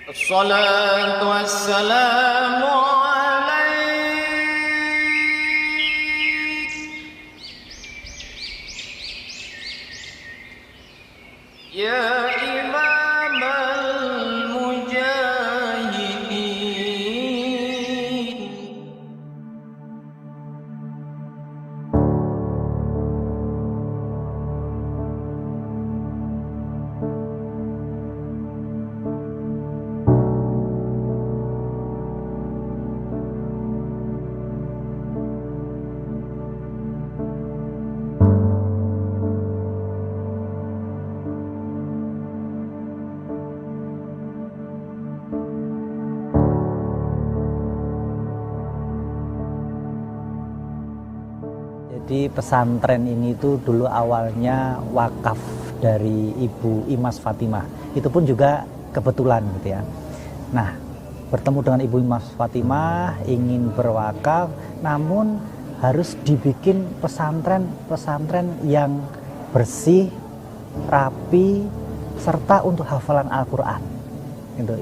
الصلاة والسلام عليك يا إمام المجاهدين. Jadi pesantren ini tuh dulu awalnya wakaf dari Ibu Imas Fatimah. Itu pun juga kebetulan gitu ya. Nah, bertemu dengan Ibu Imas Fatimah, ingin berwakaf, namun harus dibikin pesantren yang bersih, rapi, serta untuk hafalan Al-Quran.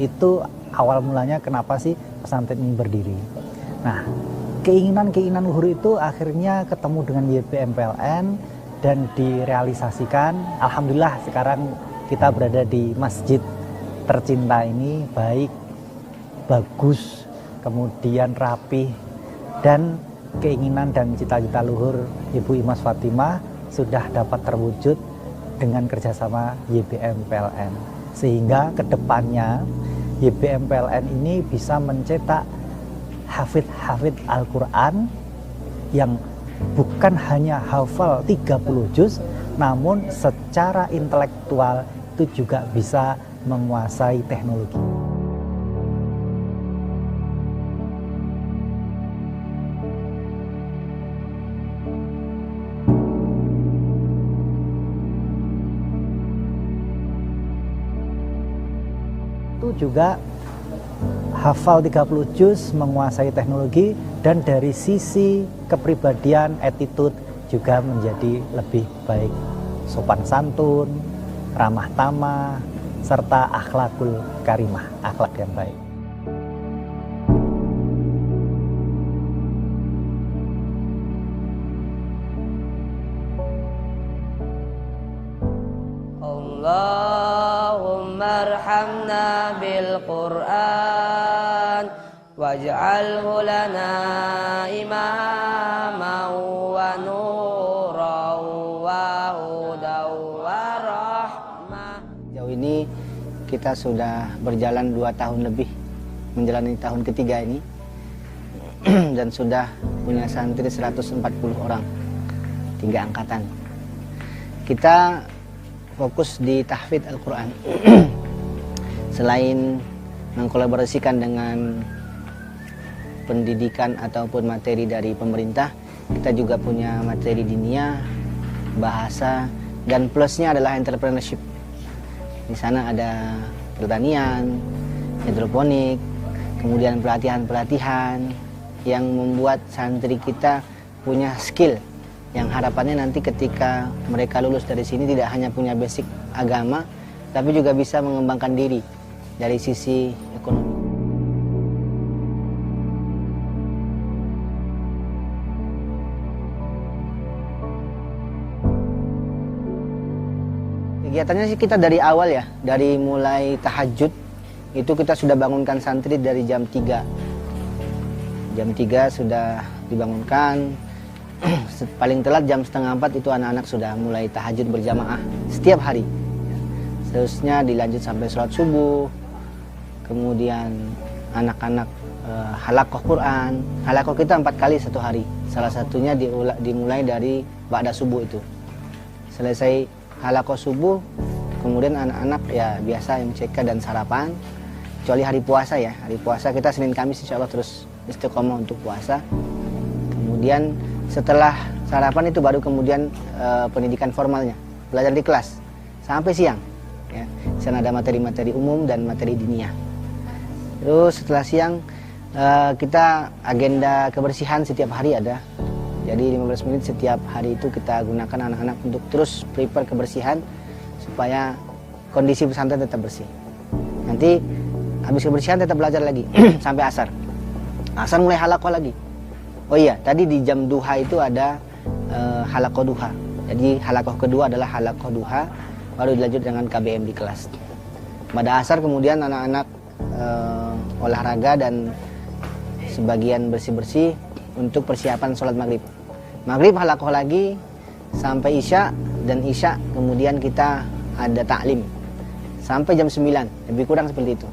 Itu awal mulanya kenapa sih pesantren ini berdiri. Nah, keinginan luhur itu akhirnya ketemu dengan YBM PLN dan direalisasikan. Alhamdulillah sekarang kita berada di masjid tercinta ini, baik, bagus, kemudian rapih, dan keinginan dan cita-cita luhur Ibu Imas Fatimah sudah dapat terwujud dengan kerjasama YBM PLN. Sehingga kedepannya YBM PLN ini bisa mencetak hafid Al-Quran yang bukan hanya hafal 30 juz, namun secara intelektual itu juga bisa menguasai teknologi. Itu juga hafal 30 juz, menguasai teknologi, dan dari sisi kepribadian, attitude juga menjadi lebih baik. Sopan santun, ramah tamah, serta akhlakul karimah, akhlak yang baik. Allahumma arhamna bil Qur'an waj'alhu lana imaman wa nuran wa hudan wa rahmah. Jauh ini kita sudah berjalan 2 tahun lebih, menjalani tahun ketiga ini, dan sudah punya santri 140 orang, 3 angkatan. Kita fokus di tahfidz Al-Quran. Selain mengkolaborasikan dengan pendidikan ataupun materi dari pemerintah, kita juga punya materi diniyah, bahasa, dan plusnya adalah entrepreneurship. Di sana ada pertanian, hidroponik, kemudian pelatihan-pelatihan yang membuat santri kita punya skill yang harapannya nanti ketika mereka lulus dari sini tidak hanya punya basic agama, tapi juga bisa mengembangkan diri dari sisi ekonomi. Kegiatannya sih kita dari awal ya, dari mulai tahajud itu kita sudah bangunkan santri dari jam 3. Jam 3 sudah dibangunkan. Paling telat jam 3:30 itu anak-anak sudah mulai tahajud berjamaah setiap hari. Seterusnya dilanjut sampai sholat subuh. Kemudian anak-anak halaqah Quran. Halaqah kita 4 kali 1 hari. Salah satunya dimulai dari ba'da subuh itu. Selesai halaqah subuh, kemudian anak-anak ya biasa MCK dan sarapan. Kecuali hari puasa ya. Hari puasa kita Senin Kamis insya Allah terus istiqomah untuk puasa. Kemudian setelah sarapan itu baru kemudian pendidikan formalnya, belajar di kelas sampai siang. Ya. Di sana ada materi-materi umum dan materi diniyah. Terus setelah siang kita agenda kebersihan setiap hari ada. Jadi 15 menit setiap hari itu kita gunakan anak-anak untuk terus prepare kebersihan supaya kondisi pesantren tetap bersih. Nanti Habis kebersihan tetap belajar lagi sampai asar. Asar mulai halaqah lagi. Oh iya, tadi di jam duha itu ada halaqah duha. Jadi halaqah kedua adalah halaqah duha, baru dilanjut dengan KBM di kelas. Pada asar kemudian anak-anak olahraga dan sebagian bersih-bersih untuk persiapan sholat maghrib. Maghrib halaqah lagi sampai isya, dan isya kemudian kita ada taklim sampai jam 9, lebih kurang seperti itu.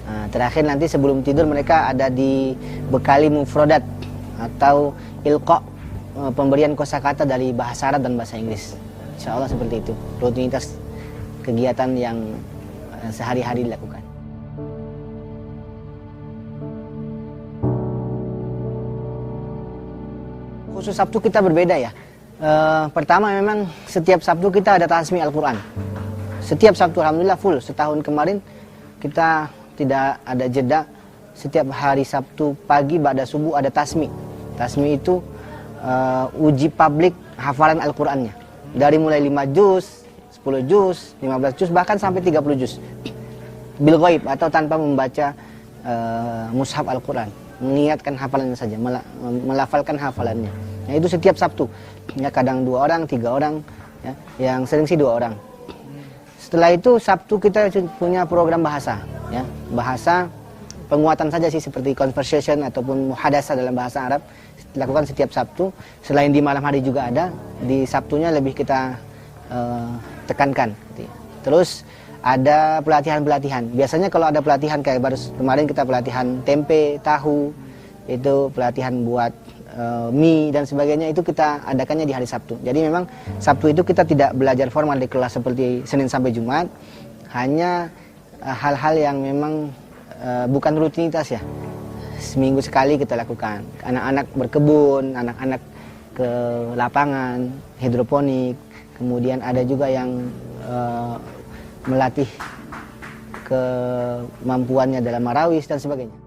Nah, terakhir nanti sebelum tidur mereka ada dibekali mufradat atau ilqa, pemberian kosakata dari bahasa Arab dan bahasa Inggris. Insya Allah seperti itu rutinitas kegiatan yang sehari-hari dilakukan. Khusus Sabtu kita berbeda ya. Pertama memang setiap Sabtu kita ada tasmi Al-Quran. Setiap Sabtu alhamdulillah full. Setahun kemarin kita tidak ada jeda. Setiap hari Sabtu pagi ba'da subuh ada tasmi. Tasmi itu uji publik hafalan Al-Qurannya. Dari mulai 5 juz, 10 juz, 15 juz, bahkan sampai 30 juz. Bil ghaib atau tanpa membaca mushaf Al-Quran. Mengingatkan hafalannya saja, melafalkan hafalannya. Nah, itu setiap Sabtu. Ya, kadang 2 orang, 3 orang, ya, yang sering sih 2 orang. Setelah itu Sabtu kita punya program bahasa, ya. Bahasa penguatan saja sih seperti conversation ataupun muhadasah dalam bahasa Arab dilakukan setiap Sabtu. Selain di malam hari juga ada, di Sabtunya lebih kita tekankan. Gitu ya. Terus ada pelatihan-pelatihan. Biasanya kalau ada pelatihan kayak baru kemarin kita pelatihan tempe, tahu, itu pelatihan buat mie dan sebagainya, itu kita adakannya di hari Sabtu. Jadi memang Sabtu itu kita tidak belajar formal di kelas seperti Senin sampai Jumat, hanya hal-hal yang memang bukan rutinitas ya. Seminggu sekali kita lakukan. Anak-anak berkebun, anak-anak ke lapangan, hidroponik, kemudian ada juga yang melatih kemampuannya dalam marawis dan sebagainya.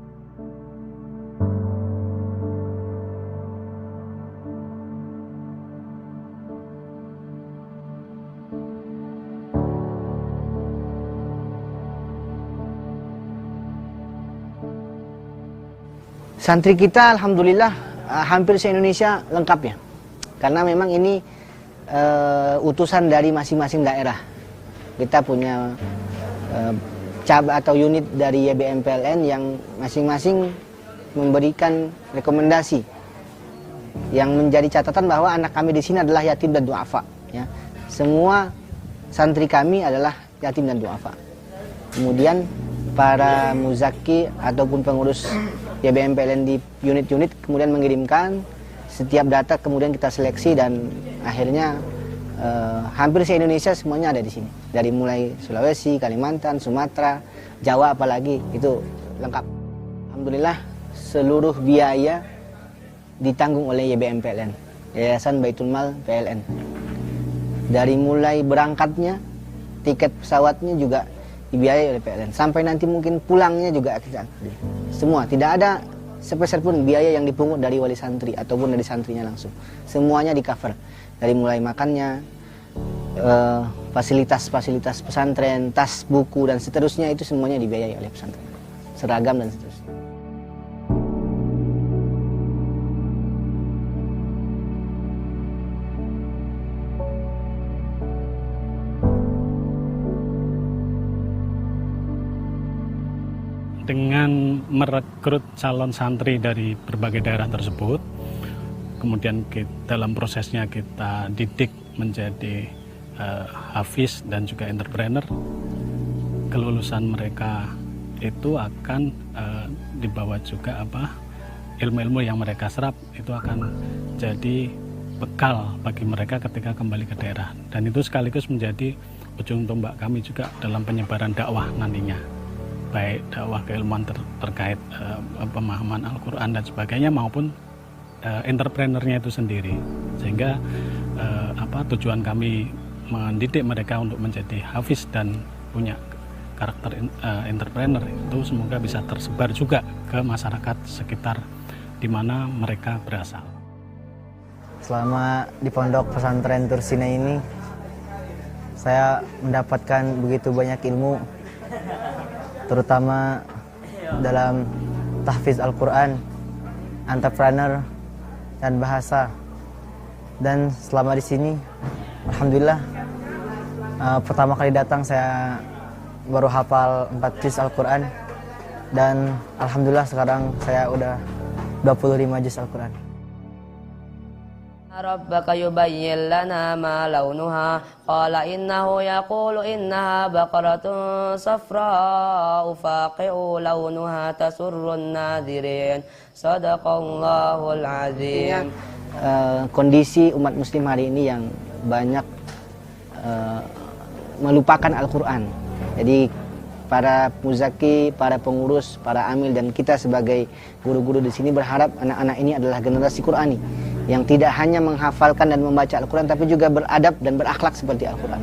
Santri kita alhamdulillah hampir se-Indonesia lengkap ya. Karena memang ini utusan dari masing-masing daerah. Kita punya cabang atau unit dari YBM PLN yang masing-masing memberikan rekomendasi. Yang menjadi catatan bahwa anak kami di sini adalah yatim dan duafa. Ya. Semua santri kami adalah yatim dan duafa. Kemudian para muzaki ataupun pengurus YBM PLN di unit-unit kemudian mengirimkan setiap data, kemudian kita seleksi dan akhirnya hampir se-Indonesia semuanya ada di sini. Dari mulai Sulawesi, Kalimantan, Sumatera, Jawa apalagi itu lengkap. Alhamdulillah seluruh biaya ditanggung oleh YBM PLN, Yayasan Baitul Mal PLN. Dari mulai berangkatnya, tiket pesawatnya juga dibiayai oleh PLN. Sampai nanti mungkin pulangnya juga kita semua, tidak ada sepeser pun biaya yang dipungut dari wali santri ataupun dari santrinya langsung. Semuanya di cover. Dari mulai makannya, fasilitas-fasilitas pesantren, tas, buku dan seterusnya itu semuanya dibiayai oleh pesantren. Seragam dan seterusnya. Dengan merekrut calon santri dari berbagai daerah tersebut, kemudian dalam prosesnya kita didik menjadi hafiz dan juga entrepreneur, kelulusan mereka itu akan dibawa juga ilmu-ilmu yang mereka serap itu akan jadi bekal bagi mereka ketika kembali ke daerah, dan itu sekaligus menjadi ujung tombak kami juga dalam penyebaran dakwah nantinya, baik dakwah keilmuan terkait pemahaman Al-Quran dan sebagainya maupun entrepreneurnya itu sendiri. Sehingga tujuan kami mendidik mereka untuk menjadi hafiz dan punya karakter entrepreneur itu semoga bisa tersebar juga ke masyarakat sekitar di mana mereka berasal. Selama di pondok pesantren Tursina ini saya mendapatkan begitu banyak ilmu, terutama dalam tahfiz Al-Quran, entrepreneur, dan bahasa. Dan selama di sini, alhamdulillah, pertama kali datang saya baru hafal 4 juz Al-Quran. Dan alhamdulillah sekarang saya udah 25 juz Al-Quran. Rabbaka yubayyin lana ma launuha qala innahu yaqulu innaha baqaratun safra'u faqi'u launuha tasurrun nadirin. Sadaqallahul azim. Kondisi umat muslim hari ini yang banyak melupakan Al-Quran. Jadi para muzaki, para pengurus, para amil dan kita sebagai guru-guru di sini berharap anak-anak ini adalah generasi Qurani yang tidak hanya menghafalkan dan membaca Al-Quran tapi juga beradab dan berakhlak seperti Al-Quran.